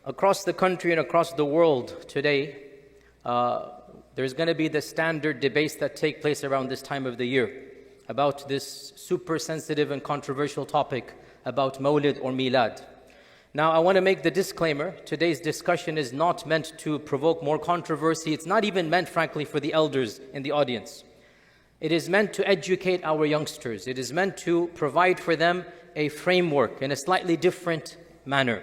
Across the country and across the world today, there's going to be the standard debates that take place around this time of the year about this super sensitive and controversial topic about Mawlid or Milad. Now, I want to make the disclaimer, today's discussion is not meant to provoke more controversy. It's not even meant, frankly, for the elders in the audience. It is meant to educate our youngsters. It is meant to provide for them a framework in a slightly different manner.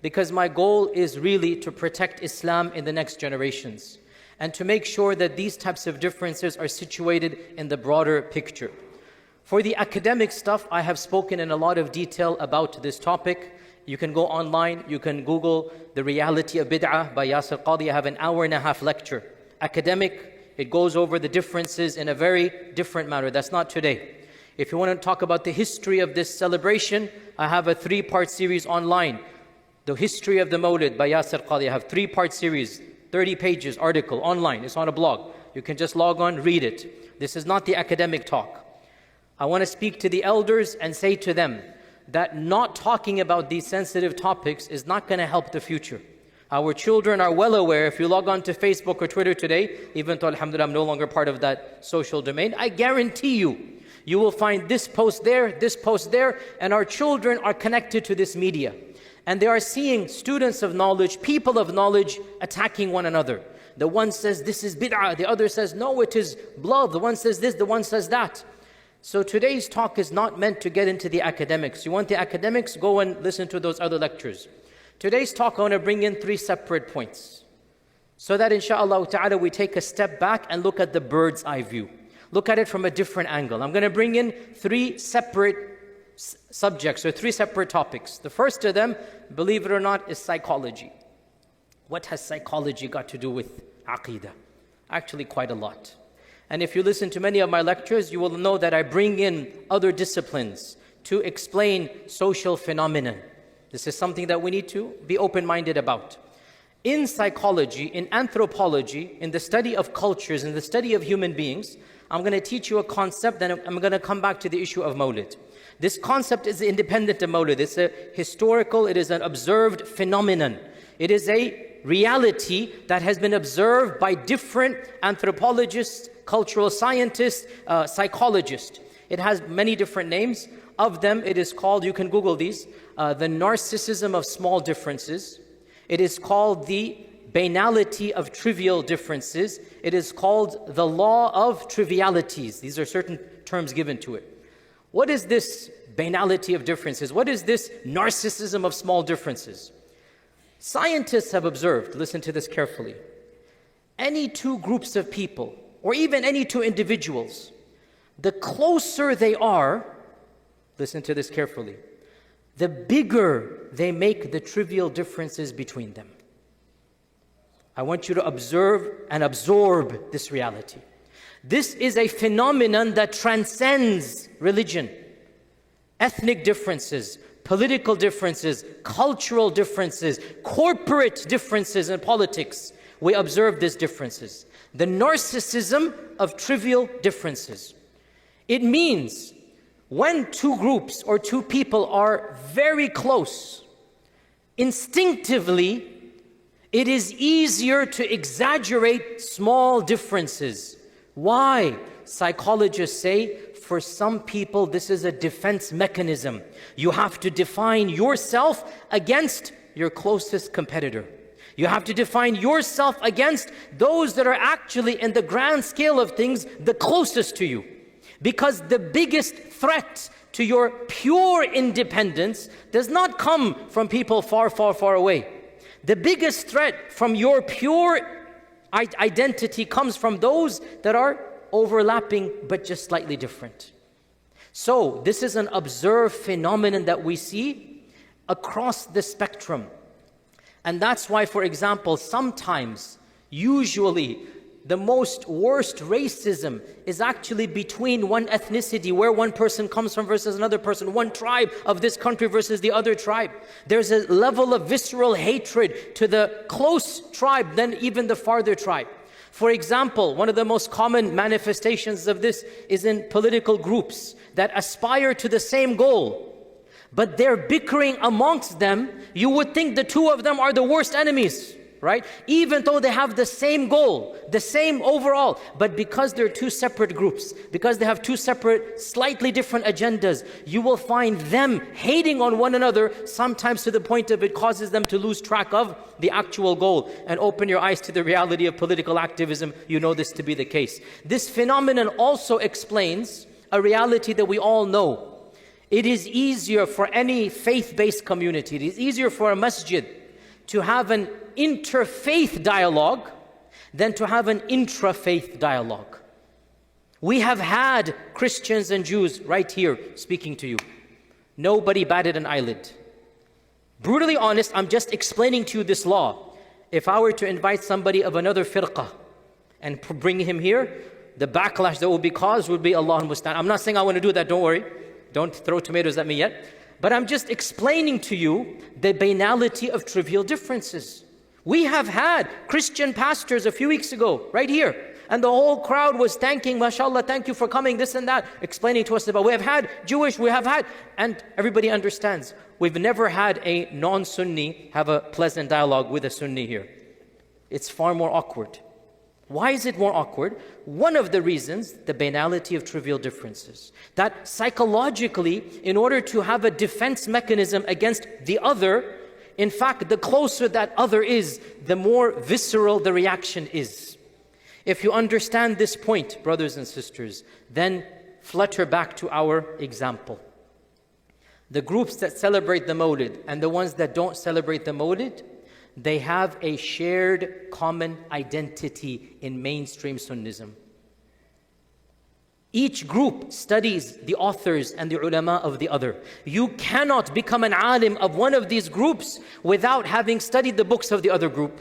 Because my goal is really to protect Islam in the next generations and to make sure that these types of differences are situated in the broader picture. For the academic stuff, I have spoken in a lot of detail about this topic. You can go online, you can Google The Reality of Bid'ah by Yasir Qadhi. I have an hour-and-a-half lecture. Academic, it goes over the differences in a very different manner. That's not today. If you want to talk about the history of this celebration, I have a 3-part series online. The History of the Mawlid by Yasir Qadhi. I have 3-part series, 30 pages, article, online. It's on a blog. You can just log on, read it. This is not the academic talk. I want to speak to the elders and say to them that not talking about these sensitive topics is not going to help the future. Our children are well aware, if you log on to Facebook or Twitter today, even though alhamdulillah I'm no longer part of that social domain, I guarantee you will find this post there, and our children are connected to this media. And they are seeing students of knowledge, people of knowledge attacking one another. The one says this is bid'ah, the other says no, it is blood. The one says this, the one says that. So today's talk is not meant to get into the academics. You want the academics? Go and listen to those other lectures. Today's talk, I want to bring in 3 separate points, so that inshaAllah ta'ala we take a step back and look at the bird's eye view. Look at it from a different angle. I'm going to bring in 3 separate subjects or 3 separate topics. The first of them, believe it or not, is psychology. What has psychology got to do with aqeedah? Actually, quite a lot. And if you listen to many of my lectures, you will know that I bring in other disciplines to explain social phenomenon. This is something that we need to be open-minded about. In psychology, in anthropology, in the study of cultures, in the study of human beings, I'm going to teach you a concept, then I'm going to come back to the issue of Mawlid. This concept is independent of Mawlid. It's a historical, it is an observed phenomenon. It is a reality that has been observed by different anthropologists, cultural scientists, psychologists. It has many different names. Of them, it is called, you can Google these, the narcissism of small differences. It is called the banality of trivial differences. It is called the law of trivialities. These are certain terms given to it. What is this banality of differences? What is this narcissism of small differences? Scientists have observed, listen to this carefully, any 2 groups of people, or even any 2 individuals, the closer they are, listen to this carefully, the bigger they make the trivial differences between them. I want you to observe and absorb this reality. This is a phenomenon that transcends religion, ethnic differences, political differences, cultural differences, corporate differences in politics. We observe these differences. The narcissism of trivial differences. It means when 2 groups or 2 people are very close, instinctively, it is easier to exaggerate small differences. Why? Psychologists say, for some people, this is a defense mechanism. You have to define yourself against your closest competitor. You have to define yourself against those that are actually, in the grand scale of things, the closest to you. Because the biggest threat to your pure independence does not come from people far, far, far away. The biggest threat from your pure identity comes from those that are overlapping but just slightly different. So this is an observed phenomenon that we see across the spectrum. And that's why, for example, sometimes, usually, the most worst racism is actually between one ethnicity, where one person comes from versus another person, one tribe of this country versus the other tribe. There's a level of visceral hatred to the close tribe than even the farther tribe. For example, one of the most common manifestations of this is in political groups that aspire to the same goal, but they're bickering amongst them, you would think the two of them are the worst enemies, right? Even though they have the same goal, the same overall, but because they're two separate groups, because they have two separate, slightly different agendas, you will find them hating on one another, sometimes to the point of it causes them to lose track of the actual goal. And open your eyes to the reality of political activism, you know this to be the case. This phenomenon also explains a reality that we all know. It is easier for any faith-based community, it is easier for a masjid to have an interfaith dialogue than to have an intra-faith dialogue. We have had Christians and Jews right here speaking to you. Nobody batted an eyelid. Brutally honest, I'm just explaining to you this law. If I were to invite somebody of another firqah and bring him here, the backlash that would be caused would be Allahul Musta'an. I'm not saying I want to do that, don't worry. Don't throw tomatoes at me yet. But I'm just explaining to you the banality of trivial differences. We have had Christian pastors a few weeks ago, right here, and the whole crowd was thanking, mashallah, thank you for coming, this and that, explaining to us about, we have had Jewish, we have had, and everybody understands. We've never had a non-Sunni have a pleasant dialogue with a Sunni here. It's far more awkward. Why is it more awkward? One of the reasons, the banality of trivial differences. That psychologically, in order to have a defense mechanism against the other, in fact, the closer that other is, the more visceral the reaction is. If you understand this point, brothers and sisters, then flutter back to our example. The groups that celebrate the Mawlid and the ones that don't celebrate the Mawlid, they have a shared common identity in mainstream Sunnism. Each group studies the authors and the ulama of the other. You cannot become an alim of one of these groups without having studied the books of the other group.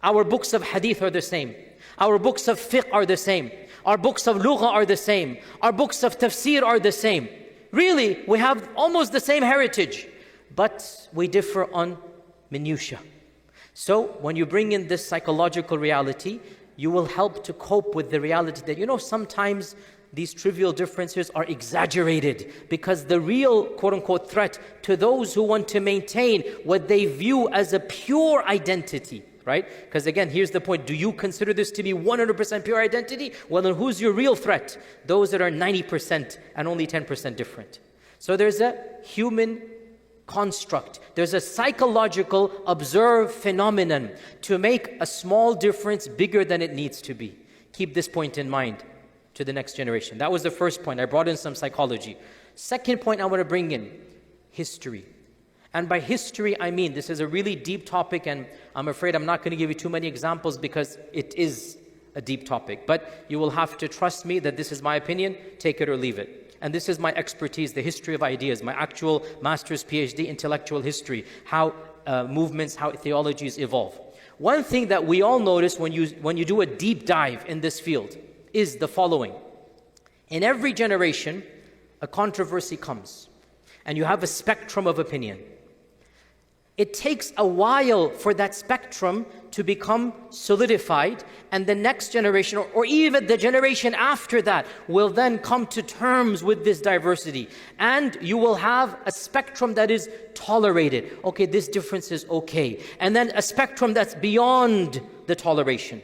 Our books of hadith are the same. Our books of fiqh are the same. Our books of lugha are the same. Our books of tafsir are the same. Really, we have almost the same heritage, but we differ on minutiae. So when you bring in this psychological reality, you will help to cope with the reality that, sometimes these trivial differences are exaggerated, because the real quote-unquote threat to those who want to maintain what they view as a pure identity, right? Because again, here's the point. Do you consider this to be 100% pure identity? Well, then who's your real threat? Those that are 90% and only 10% different. So there's a human construct. There's a psychological observed phenomenon to make a small difference bigger than it needs to be. Keep this point in mind to the next generation. That was the first point. I brought in some psychology. Second point I want to bring in, history. And by history, I mean, this is a really deep topic, and I'm afraid I'm not going to give you too many examples because it is a deep topic. But you will have to trust me that this is my opinion, take it or leave it. And this is my expertise, the history of ideas, my actual master's, PhD, intellectual history, how movements, how theologies evolve. One thing that we all notice when you do a deep dive in this field is the following. In every generation, a controversy comes, and you have a spectrum of opinion. It takes a while for that spectrum to become solidified, and the next generation, or even the generation after that, will then come to terms with this diversity. And you will have a spectrum that is tolerated. Okay, this difference is okay. And then a spectrum that's beyond the toleration.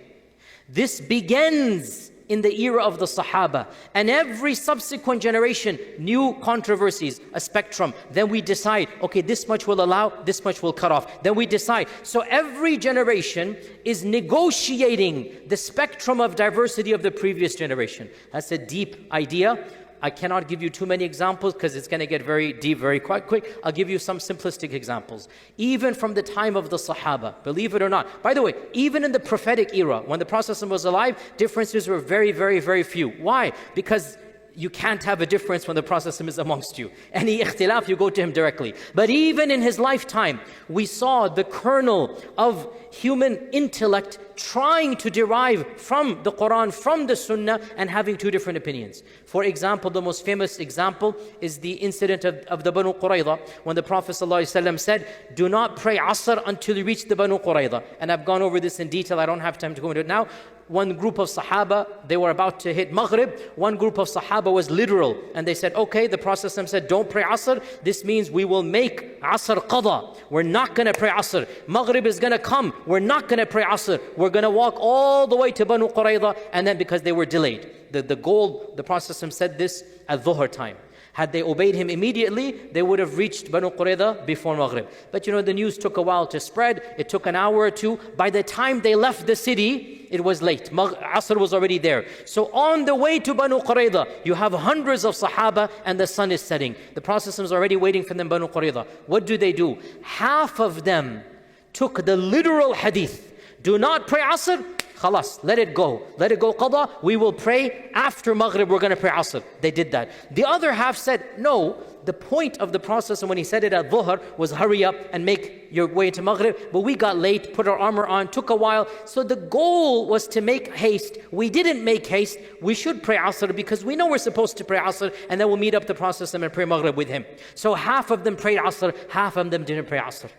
This begins in the era of the Sahaba, and every subsequent generation, new controversies, a spectrum. Then we decide, okay, this much will allow, this much will cut off. Then we decide. So every generation is negotiating the spectrum of diversity of the previous generation. That's a deep idea. I cannot give you too many examples because it's going to get very deep very quite quick. I'll give you some simplistic examples. Even from the time of the Sahaba, believe it or not. By the way, even in the prophetic era, when the Prophet was alive, differences were very, very, very few. Why? Because you can't have a difference when the Prophet is amongst you. Any ikhtilaf, you go to him directly. But even in his lifetime, we saw the kernel of human intellect trying to derive from the Quran, from the Sunnah, and having two different opinions. For example, the most famous example is the incident of the Banu Qurayza, when the Prophet ﷺ said, do not pray Asr until you reach the Banu Qurayza. And I've gone over this in detail, I don't have time to go into it now. one group of Sahaba, they were about to hit Maghrib. One group of Sahaba was literal. And they said, okay, the Prophet said, don't pray Asr. This means we will make Asr Qadha. We're not going to pray Asr. Maghrib is going to come. We're not going to pray Asr. We're going to walk all the way to Banu Qurayza. And then because they were delayed. The goal, the Prophet said this at Dhuhr time. Had they obeyed him immediately, they would have reached Banu Qurayza before Maghrib. But the news took a while to spread. It took an hour or two. By the time they left the city, it was late. Asr was already there. So on the way to Banu Qurayza, you have hundreds of Sahaba and the sun is setting. The Prophet is already waiting for them, Banu Qurayza. What do? Half of them took the literal hadith. Do not pray Asr. Khalas, let it go. Let it go Qadha. We will pray after Maghrib, we're going to pray Asr. They did that. The other half said, no, the point of the Prophet when he said it at Dhuhr was hurry up and make your way to Maghrib. But we got late, put our armor on, took a while. So the goal was to make haste. We didn't make haste. We should pray Asr because we know we're supposed to pray Asr and then we'll meet up the Prophet and pray Maghrib with him. So half of them prayed Asr, half of them didn't pray Asr.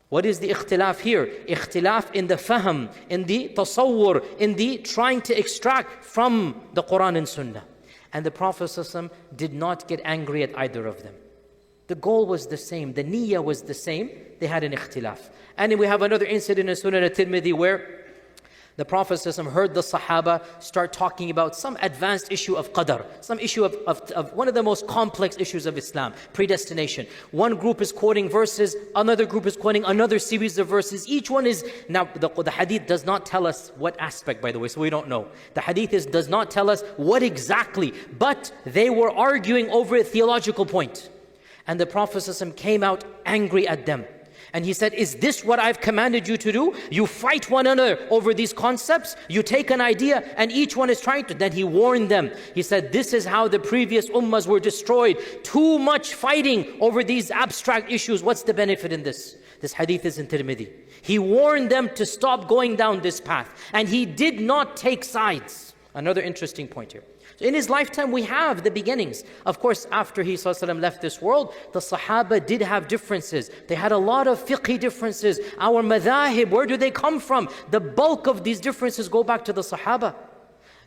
What is the ikhtilaf here? Ikhtilaf in the fahm, in the tasawwur, in the trying to extract from the Quran and Sunnah. And the Prophet ﷺ did not get angry at either of them. The goal was the same. The niyyah was the same. They had an ikhtilaf. And we have another incident in Sunan al-Tirmidhi where the Prophet ﷺ heard the Sahaba start talking about some advanced issue of qadar, some issue of one of the most complex issues of Islam, predestination. One group is quoting verses, another group is quoting another series of verses. Each one is, now the hadith does not tell us what aspect, by the way, so we don't know. The hadith does not tell us what exactly, but they were arguing over a theological point. And the Prophet ﷺ came out angry at them. And he said, is this what I've commanded you to do? You fight one another over these concepts. You take an idea and each one is trying to. Then he warned them. He said, this is how the previous ummahs were destroyed. Too much fighting over these abstract issues. What's the benefit in this? This hadith is in Tirmidhi. He warned them to stop going down this path. And he did not take sides. Another interesting point here. In his lifetime, we have the beginnings. Of course, after he ﷺ left this world, the Sahaba did have differences. They had a lot of fiqhi differences. Our madhahib, where do they come from? The bulk of these differences go back to the Sahaba.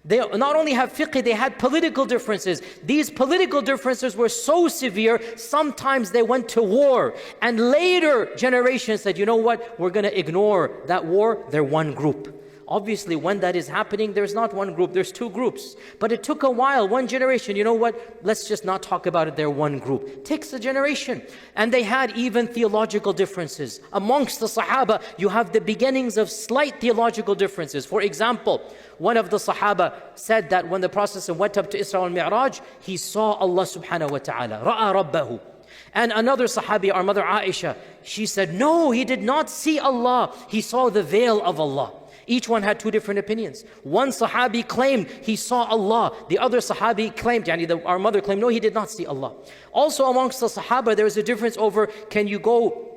They not only have fiqh, they had political differences. These political differences were so severe, sometimes they went to war. And later generations said, you know what, we're going to ignore that war. They're one group. Obviously, when that is happening, there's not one group, there's two groups. But it took a while, one generation, you know what, let's just not talk about it, they're one group. It takes a generation. And they had even theological differences. Amongst the Sahaba, you have the beginnings of slight theological differences. For example, one of the Sahaba said that when the Prophet went up to Isra al-Mi'raj, he saw Allah subhanahu wa ta'ala, ra'a rabbahu. And another Sahabi, our mother Aisha, she said, no, he did not see Allah, he saw the veil of Allah. Each one had two different opinions. One Sahabi claimed he saw Allah. The other Sahabi claimed, our mother claimed, no, he did not see Allah. Also amongst the Sahaba, there is a difference over, can you go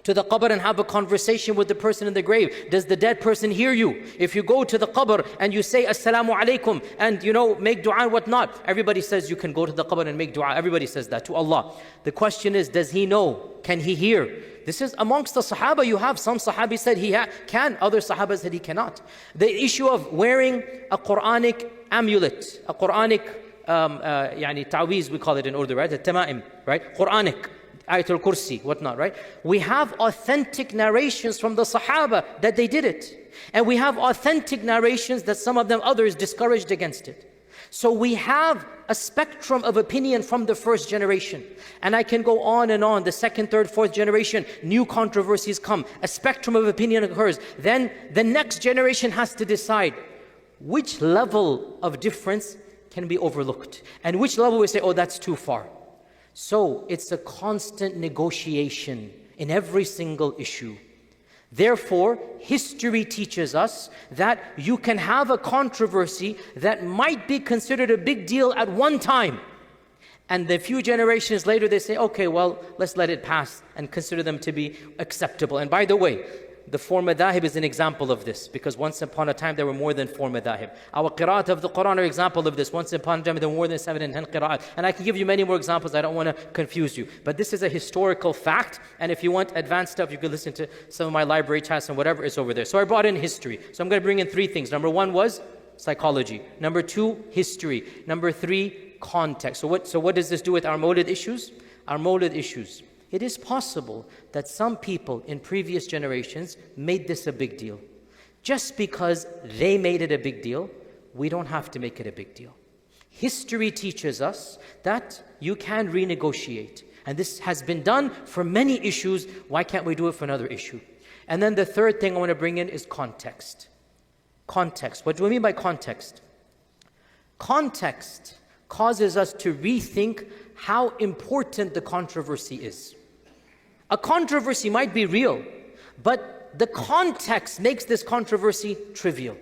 to the qabr and have a conversation with the person in the grave? Does the dead person hear you? If you go to the qabr and you say assalamu alaikum and make dua and whatnot, everybody says you can go to the qabr and make dua. Everybody says that to Allah. The question is, does he know? Can he hear? This is amongst the Sahaba. You have some Sahabi said he can, other Sahaba said he cannot. The issue of wearing a Quranic amulet, a Quranic ta'weez, we call it in Urdu, right? A tama'im, right? Quranic, Ayatul Kursi, whatnot, right? We have authentic narrations from the Sahaba that they did it. And we have authentic narrations that some of them others discouraged against it. So we have a spectrum of opinion from the first generation. And I can go on and on. The second, third, fourth generation, new controversies come. A spectrum of opinion occurs. Then the next generation has to decide which level of difference can be overlooked. And which level we say, oh, that's too far. So it's a constant negotiation in every single issue. Therefore, history teaches us that you can have a controversy that might be considered a big deal at one time. And a few generations later, they say, okay, well, let's let it pass and consider them to be acceptable. And by the way, the four madahib is an example of this, because once upon a time there were more than four madahib. Our qira'at of the Quran are example of this. Once upon a time there were more than 7 and 10 qira'at. And I can give you many more examples, I don't want to confuse you. But this is a historical fact, and if you want advanced stuff, you can listen to some of my library chats and whatever is over there. So I brought in history. So I'm going to bring in 3 things. Number 1 was psychology. Number 2, history. Number 3, context. So what does this do with our Mawlid issues? Our Mawlid issues. It is possible that some people in previous generations made this a big deal. Just because they made it a big deal, we don't have to make it a big deal. History teaches us that you can renegotiate. And this has been done for many issues. Why can't we do it for another issue? And then the third thing I want to bring in is context. Context. What do we mean by context? Context causes us to rethink how important the controversy is. A controversy might be real, but the context makes this controversy trivial.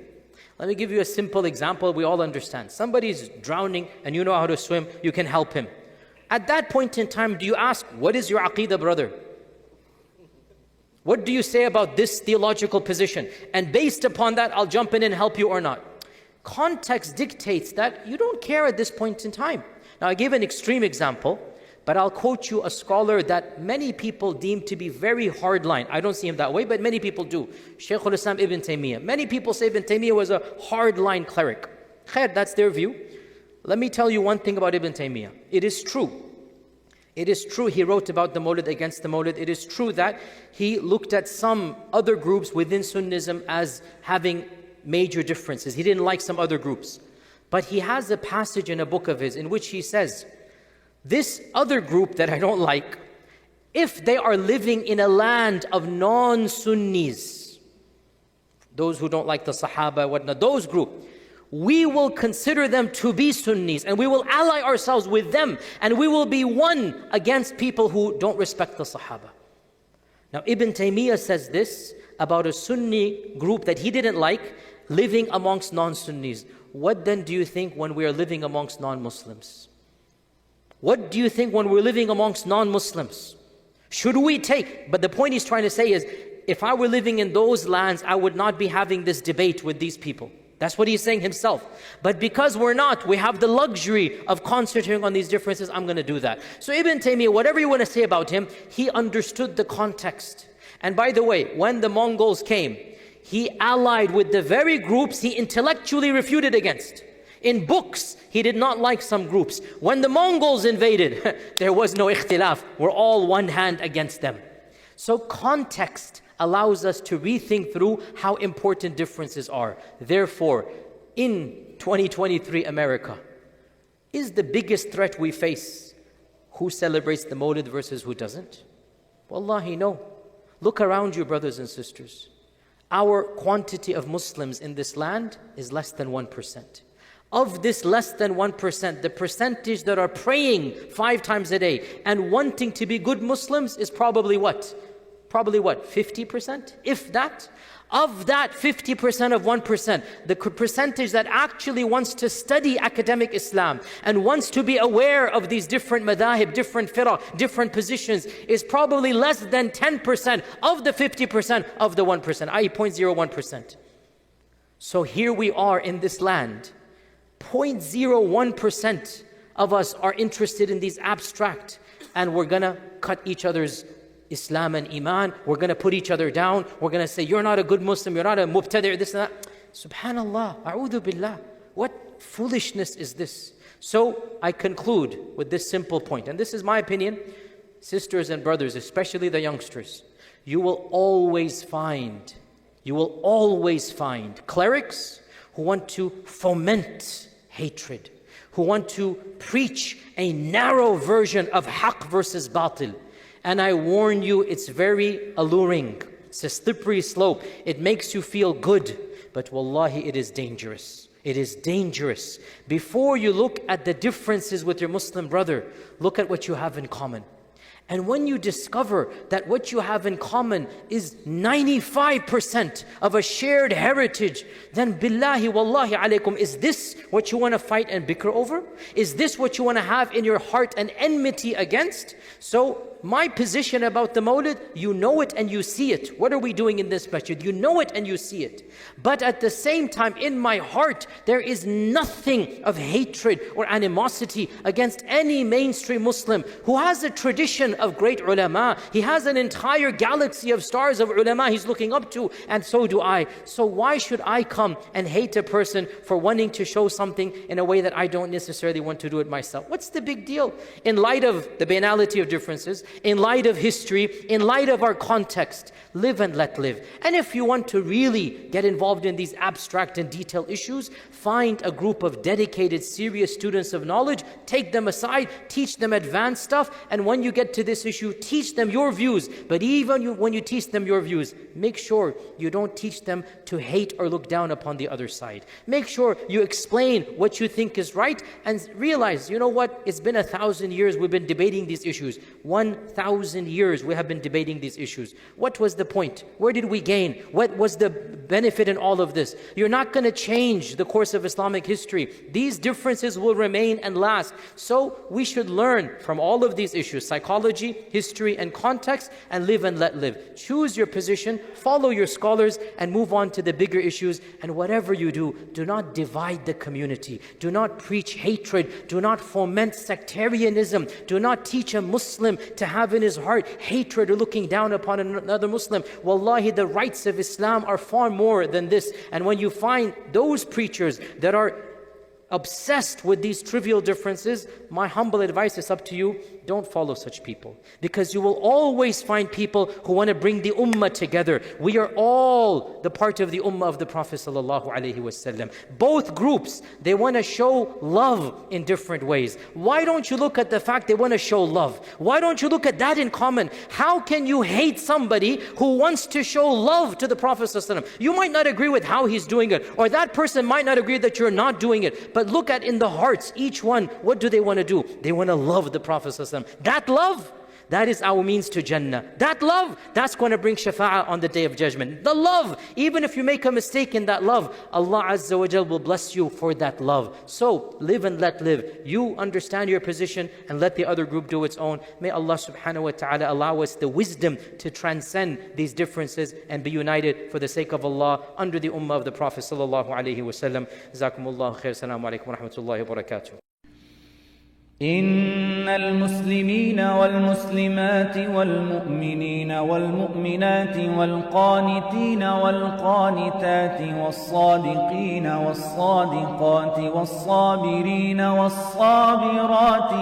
Let me give you a simple example we all understand. Somebody's drowning and you know how to swim, you can help him. At that point in time, do you ask, what is your aqeedah, brother? What do you say about this theological position? And based upon that, I'll jump in and help you or not. Context dictates that you don't care at this point in time. Now, I gave an extreme example, but I'll quote you a scholar that many people deem to be very hardline. I don't see him that way, but many people do. Shaykh al-Islam Ibn Taymiyyah. Many people say Ibn Taymiyyah was a hardline cleric. Khair, that's their view. Let me tell you one thing about Ibn Taymiyyah. It is true. It is true he wrote about the Mawlid, against the Mawlid. It is true that he looked at some other groups within Sunnism as having major differences. He didn't like some other groups. But he has a passage in a book of his in which he says, this other group that I don't like, if they are living in a land of non-Sunnis, those who don't like the Sahaba, whatnot, those group, we will consider them to be Sunnis and we will ally ourselves with them and we will be one against people who don't respect the Sahaba. Now Ibn Taymiyyah says this about a Sunni group that he didn't like living amongst non-Sunnis. What then do you think when we are living amongst non-Muslims? What do you think when we're living amongst non-Muslims? Should we take? But the point he's trying to say is, if I were living in those lands, I would not be having this debate with these people. That's what he's saying himself. But because we're not, we have the luxury of concentrating on these differences, I'm going to do that. So Ibn Taymiyyah, whatever you want to say about him, he understood the context. And by the way, when the Mongols came, he allied with the very groups he intellectually refuted against. In books, he did not like some groups. When the Mongols invaded, there was no ikhtilaf. We're all one hand against them. So context allows us to rethink through how important differences are. Therefore, in 2023 America, is the biggest threat we face who celebrates the Mawlid versus who doesn't? Wallahi, no. Look around you, brothers and sisters. Our quantity of Muslims in this land is less than 1%. Of this less than 1%, the percentage that are praying 5 times a day and wanting to be good Muslims is probably what? Probably what? 50%? If that? Of that 50% of 1%, the percentage that actually wants to study academic Islam and wants to be aware of these different madahib, different firaq, different positions is probably less than 10% of the 50% of the 1%, i.e. 0.01%. So here we are in this land, 0.01% of us are interested in these abstract, and we're gonna cut each other's Islam and Iman, we're going to put each other down, we're going to say, you're not a good Muslim, you're not a mubtadi', this and that. Subhanallah, a'udhu billah. What foolishness is this? So I conclude with this simple point, and this is my opinion, sisters and brothers, especially the youngsters, you will always find clerics who want to foment hatred, who want to preach a narrow version of haqq versus batil. And I warn you, it's very alluring. It's a slippery slope. It makes you feel good. But wallahi, it is dangerous. It is dangerous. Before you look at the differences with your Muslim brother, look at what you have in common. And when you discover that what you have in common is 95% of a shared heritage, then billahi wallahi alaykum, is this what you want to fight and bicker over? Is this what you want to have in your heart an enmity against? So my position about the Mawlid, you know it and you see it. What are we doing in this masjid? You know it and you see it. But at the same time, in my heart, there is nothing of hatred or animosity against any mainstream Muslim who has a tradition of great ulama. He has an entire galaxy of stars of ulama he's looking up to, and so do I. So why should I come and hate a person for wanting to show something in a way that I don't necessarily want to do it myself? What's the big deal? In light of the banality of differences, in light of history, in light of our context, live and let live. And if you want to really get involved in these abstract and detailed issues, find a group of dedicated, serious students of knowledge, take them aside, teach them advanced stuff, and when you get to this issue, teach them your views. But even when you teach them your views, make sure you don't teach them to hate or look down upon the other side. Make sure you explain what you think is right and realize, you know what, it's been 1,000 years we've been debating these issues. 1,000 years we have been debating these issues. What was the point? Where did we gain? What was the benefit in all of this? You're not going to change the course of Islamic history. These differences will remain and last. So we should learn from all of these issues, psychology, history, and context, and live and let live. Choose your position, follow your scholars, and move on to the bigger issues. And whatever you do, do not divide the community. Do not preach hatred. Do not foment sectarianism. Do not teach a Muslim to have in his heart hatred or looking down upon another Muslim. Wallahi, the rights of Islam are far more than this. And when you find those preachers that are obsessed with these trivial differences, my humble advice is up to you, don't follow such people. Because you will always find people who want to bring the ummah together. We are all the part of the ummah of the Prophet ﷺ. Both groups, they want to show love in different ways. Why don't you look at the fact they want to show love? Why don't you look at that in common? How can you hate somebody who wants to show love to the Prophet ﷺ? You might not agree with how he's doing it, or that person might not agree that you're not doing it, but look at in the hearts, each one, what do they want to do? They want to love the Prophet ﷺ. That love, that is our means to Jannah. That love, that's going to bring shafa'ah on the Day of Judgment. The love, even if you make a mistake in that love, Allah Azza wa Jal will bless you for that love. So, live and let live. You understand your position and let the other group do its own. May Allah subhanahu wa ta'ala allow us the wisdom to transcend these differences and be united for the sake of Allah under the ummah of the Prophet sallallahu alayhi wa sallam. Jazakumullahu khair. Assalamu alaikum wa rahmatullahi wa barakatuh. إن المسلمين والمسلمات والمؤمنين والمؤمنات والقانتين والقانتات والصادقين والصادقات والصابرين والصابرات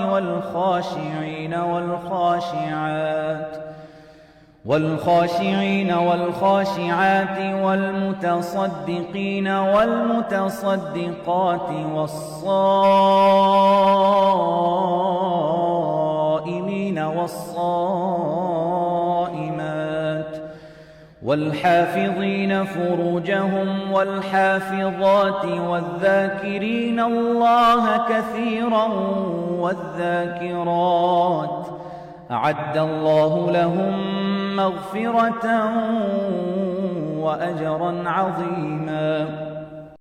والخاشعين والخاشعات والمتصدقين والمتصدقات والصائمين والصائمات والحافظين فروجهم والحافظات والذاكرين الله كثيرا والذاكرات أعد الله لهم مغفرة وأجرا عظيما.